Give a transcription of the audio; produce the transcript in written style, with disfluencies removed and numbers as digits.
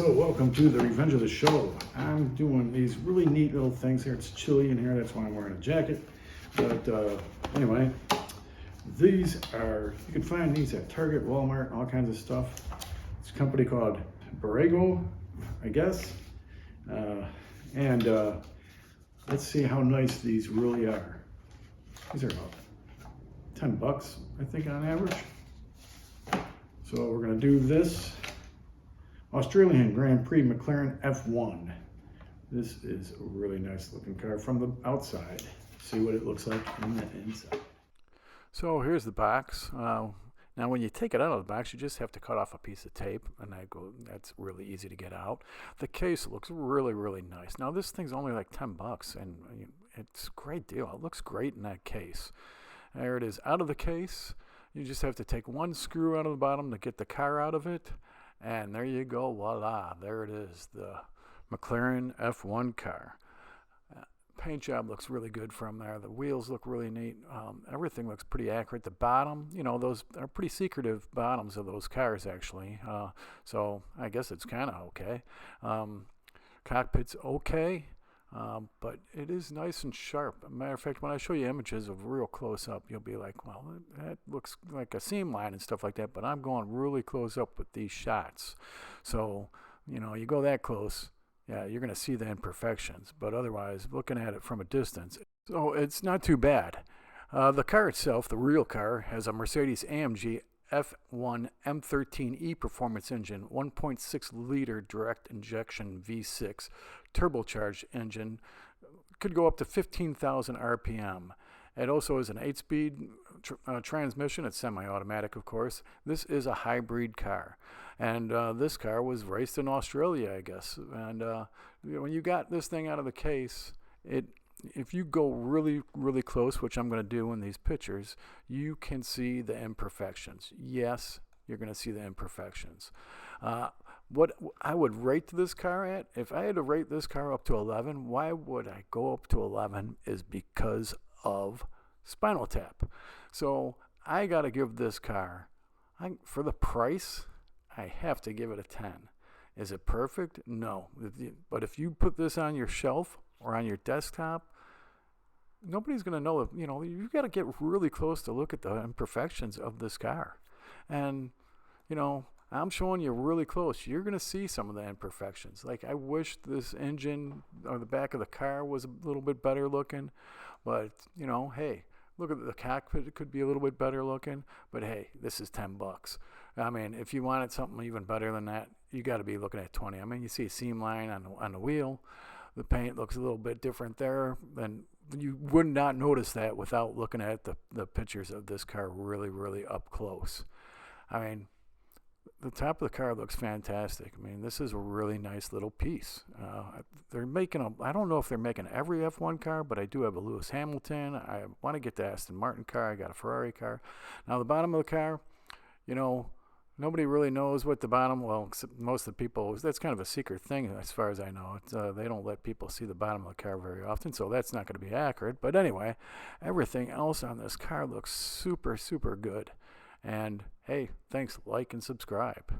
So welcome to the Revenge of the Show. I'm doing these really neat little things here. It's chilly in here, that's why I'm wearing a jacket. But anyway, these are, you can find these at Target, Walmart, all kinds of stuff. It's a company called Borrego, I guess. And let's see how nice these really are. These are about 10 bucks, I think, on average. So we're gonna do this. Australian Grand Prix McLaren F1. This is a really nice looking car from the outside. See what it looks like in the inside. So here's the box. Now when you take it out of the box, you just have to cut off a piece of tape, and that's really easy to get out. The case looks really, really nice. Now this thing's only like 10 bucks, and it's a great deal. It looks great in that case. There it is out of the case. You just have to take one screw out of the bottom to get the car out of it. And there you go, voila, there it is, the McLaren F1 car. Paint job looks really good from there. The wheels look really neat. Everything looks pretty accurate. The bottom, those are pretty secretive bottoms of those cars, actually. So I guess it's kind of okay. Cockpit's okay. But it is nice and sharp. Matter of fact, when I show you images of real close up, you'll be like, well, that looks like a seam line and stuff like that, but I'm going really close up with these shots. So, you go that close, yeah, you're going to see the imperfections, but otherwise, looking at it from a distance, so it's not too bad. The car itself, the real car, has a Mercedes-AMG F1 M13E performance engine, 1.6 liter direct injection V6 turbocharged engine, could go up to 15,000 RPM. It also is an 8-speed transmission. It's semi-automatic, of course. This is a hybrid car, and this car was raced in Australia, I guess. And when you got this thing out of the case, if you go really, really close, which I'm going to do in these pictures, you can see the imperfections. Yes, you're going to see the imperfections. What I would rate this car at, if I had to rate this car up to 11, why would I go up to 11 is because of Spinal Tap. So I got to give this car, for the price, I have to give it a 10. Is it perfect? No. But if you put this on your shelf or on your desktop, nobody's going to know. You've got to get really close to look at the imperfections of this car. And, I'm showing you really close. You're going to see some of the imperfections. Like, I wish this engine or the back of the car was a little bit better looking. But, hey, look at the cockpit. It could be a little bit better looking. But, hey, this is 10 bucks. I mean, if you wanted something even better than that, you got to be looking at 20. I mean, you see a seam line on the wheel. The paint looks a little bit different there. And you would not notice that without looking at the pictures of this car really, really up close. I mean, the top of the car looks fantastic. I mean, this is a really nice little piece. They're making I don't know if they're making every F1 car, but I do have a Lewis Hamilton. I want to get the Aston Martin car. I got a Ferrari car. Now, the bottom of the car, nobody really knows what the bottom, most of the people, that's kind of a secret thing as far as I know. They don't let people see the bottom of the car very often, so that's not going to be accurate. But anyway, everything else on this car looks super, super good. And hey, thanks, like and subscribe.